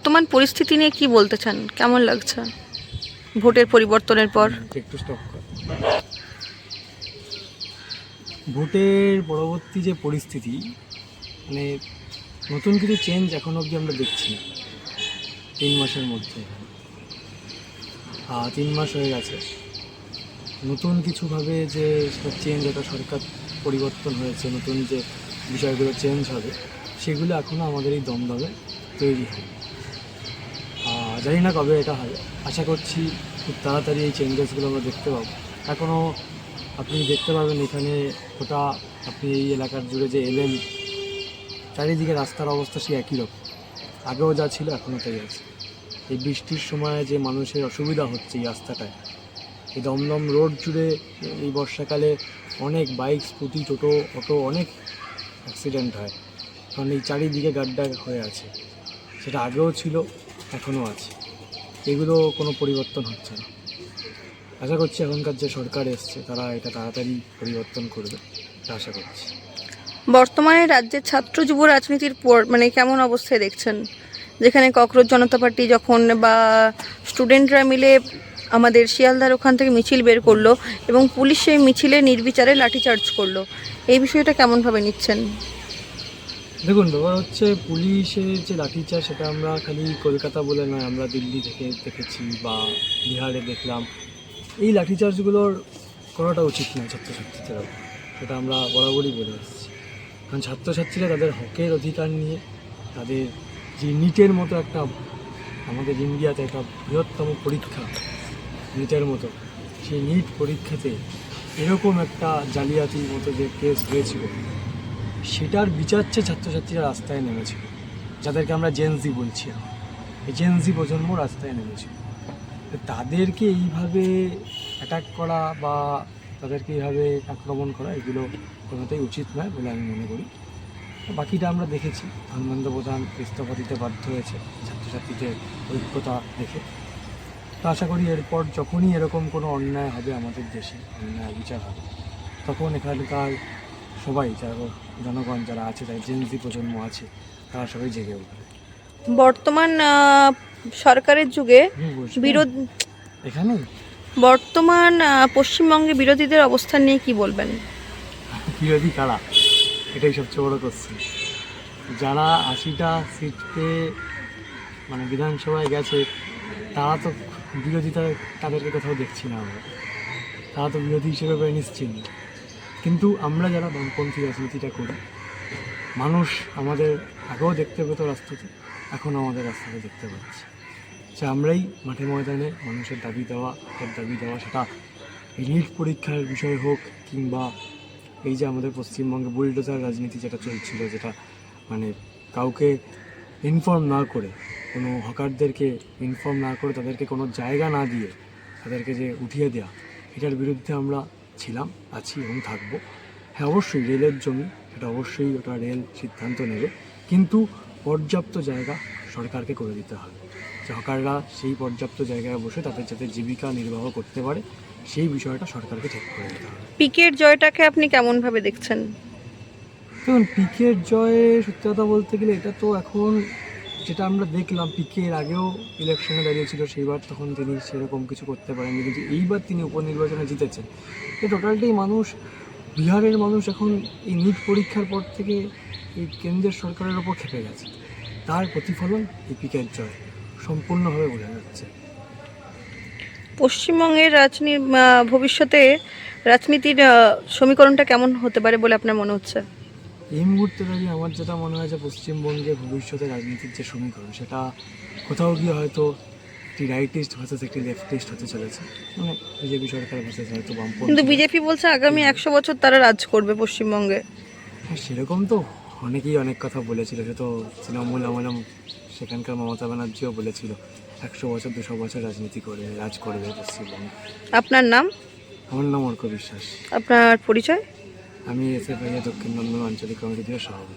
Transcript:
বর্তমান পরিস্থিতি নিয়ে কি বলতে চান, কেমন লাগছে ভোটের পরিবর্তনের পর? একটু স্টপ কর। ভোটের পরবর্তী যে পরিস্থিতি, মানে নতুন কিছু চেঞ্জ এখন অবধি আমরা দেখছি না। 3 মাসের মধ্যে 3 মাস হয়ে গেছে। নতুন কিছুভাবে যে চেঞ্জ, একটা সরকার পরিবর্তন হয়েছে, নতুন যে বিষয়গুলো চেঞ্জ হবে সেগুলো এখনও আমাদের এই দমদমে তৈরি হয়। জানি না কবে এটা হবে, আশা করছি খুব তাড়াতাড়ি এই চেঞ্জেসগুলো আমরা দেখতে পাবো। এখনও আপনি দেখতে পাবেন এখানে গোটা, আপনি এই এলাকার জুড়ে যে এলেন, চারিদিকে রাস্তার অবস্থা সেই একই রকম, আগেও যা ছিল এখনও তাই আছে। এই বৃষ্টির সময় যে মানুষের অসুবিধা হচ্ছে এই রাস্তাটায়, এই দমদম রোড জুড়ে এই বর্ষাকালে অনেক বাইক, স্কুটি, টোটো, অটো অনেক অ্যাক্সিডেন্ট হয়, কারণ এই চারিদিকে গাড্ডা হয়ে আছে। সেটা আগেও ছিল, এখনও আছে। এগুলো কোনো পরিবর্তন হচ্ছে না। আশা করছি এখনকার যে সরকার এসছে তারা এটা তাড়াতাড়ি পরিবর্তন করবে, এটা আশা করছি। বর্তমানে রাজ্যের ছাত্র যুব রাজনীতির পর মানে কেমন অবস্থায় দেখছেন, যেখানে ককরোচ জনতা পার্টি যখন বা স্টুডেন্টরা মিলে আমাদের শিয়ালদার ওখান থেকে মিছিল বের করলো এবং পুলিশ সেই মিছিলে নির্বিচারে লাঠিচার্জ করলো, এই বিষয়টা কেমনভাবে নিচ্ছেন? দেখুন, ব্যাপার হচ্ছে পুলিশের যে লাঠিচার্জ সেটা আমরা খালি কলকাতা বলে নয়, আমরা দিল্লি থেকে দেখেছি বা বিহারে দেখলাম। এই লাঠিচার্জগুলোর করাটা উচিত নয় ছাত্রছাত্রীদের ওপর, সেটা আমরা বরাবরই বলে আসছি। কারণ ছাত্রছাত্রীরা তাদের হকের অধিকার নিয়ে, তাদের যে নিটের মতো একটা, আমাদের ইন্ডিয়াতে একটা বৃহত্তম পরীক্ষা নিটের মতো, সেই নিট পরীক্ষাতে এরকম একটা জালিয়াতির মতো যে কেস হয়েছিল, সেটার বিচার চেয়ে ছাত্রছাত্রীরা রাস্তায় নেমেছিল, যাদেরকে আমরা জেনজি বলছি। এই জেনজি প্রজন্ম রাস্তায় নেমেছিল। তাদেরকে এইভাবে অ্যাটাক করা বা তাদেরকে এইভাবে আক্রমণ করা, এগুলো কোনোটাই উচিত নয় বলে আমি মনে করি। বাকিটা আমরা দেখেছি, ধর্মেন্দ্র প্রধান ইস্তফা দিতে বাধ্য হয়েছে ছাত্রছাত্রীদের ঐক্যতা দেখে। তো আশা করি এরপর যখনই এরকম কোনো অন্যায় হবে আমাদের দেশে, অন্যায় বিচার হবে, তখন এখানকার সবাই, যারা জনগণ যারা আছে, যারা জেনজি প্রজন্ম আছে, তারা সবাই জেগে উঠবে। বর্তমান সরকারের যুগে এখানে বর্তমান পশ্চিমবঙ্গে বিরোধীদের অবস্থান নিয়ে কি বলবেন? বিরোধী কারা, এটাই সবচেয়ে বড় কোশ্চেন। যারা 80টা সিট পেয়ে মানে বিধানসভায় গেছে, তারা তো বিরোধিতা, তাদেরকে কোথাও দেখছি না আমরা, তারা তো বিরোধী হিসেবে পেয়ে নিশ্চিন্ত। কিন্তু আমরা যারা বামপন্থী রাজনীতিটা করি, মানুষ আমাদের আগেও দেখতে পেত রাস্তাতে, এখন আমাদের রাস্তাতে দেখতে পাচ্ছি। যে আমরাই মাঠে ময়দানে মানুষের দাবি দেওয়া, সেটা এই নিট পরীক্ষার বিষয় হোক, কিংবা এই যে আমাদের পশ্চিমবঙ্গে বুলডোজার রাজনীতি যেটা চলছিল, যেটা মানে কাউকে ইনফর্ম না করে, কোনো হকারদেরকে ইনফর্ম না করে, তাদেরকে কোনো জায়গা না দিয়ে তাদেরকে যে উঠিয়ে দেওয়া, এটার বিরুদ্ধে আমরা ছিলাম, আছি এবং থাকবো। হ্যাঁ, অবশ্যই রেলের জমি, সেটা অবশ্যই ওটা রেল সিদ্ধান্ত নেবে, কিন্তু পর্যাপ্ত জায়গা সরকারকে করে দিতে হবে, যে হকাররা সেই পর্যাপ্ত জায়গায় বসে তাদের যাতে জীবিকা নির্বাহ করতে পারে, সেই বিষয়টা সরকারকে ঠিক করে দিতে হবে। পিকের জয়টাকে আপনি কেমনভাবে দেখছেন? দেখুন, পিকের জয়ে সত্যি কথা বলতে গেলে, এটা তো এখন যেটা আমরা দেখলাম, পিকের আগেও ইলেকশনে দাঁড়িয়েছিল, সেইবার তখন তিনি সেরকম কিছু করতে পারেননি, কিন্তু এইবার তিনি উপনির্বাচনে জিতেছেন। এই টোটালটাই মানুষ, বিহারের মানুষ এখন এই নিট পরীক্ষার পর থেকে এই কেন্দ্রের সরকারের ওপর খেপে গেছে। তার প্রতিফলন এই পিকের জয় সম্পূর্ণভাবে বোঝা যাচ্ছে। পশ্চিমবঙ্গের ভবিষ্যতে রাজনীতির সমীকরণটা কেমন হতে পারে বলে আপনার মনে হচ্ছে? এই মুহূর্তে দাঁড়িয়ে আমার যেটা মনে হয় যে পশ্চিমবঙ্গে ভবিষ্যতে রাজনীতির যে সমীকরণ, সেটা কোথাও গিয়ে হয়তো একটি রাইটিস্ট ভার্সেস একটি লেফটিস্ট হতে চলেছে, মানে বিজেপি সরকার ভার্সেস হয়তো বামপন্থী। কিন্তু বিজেপি বলছে আগামী 100 বছর তারা রাজ করবে পশ্চিমবঙ্গে। হ্যাঁ, সেরকম তো অনেকেই অনেক কথা বলেছিল, সে তো তৃণমূল আমলাম, সেখানকার মমতা ব্যানার্জিও বলেছিল 100 বছর 200 বছর রাজনীতি করবে, রাজ করবে পশ্চিমবঙ্গে। আপনার নাম? আমার নাম অর্ক বিশ্বাস। আপনার পরিচয়? আমি এসএফআই দক্ষিণ দমদম আঞ্চলিক কমিটির সভাপতি।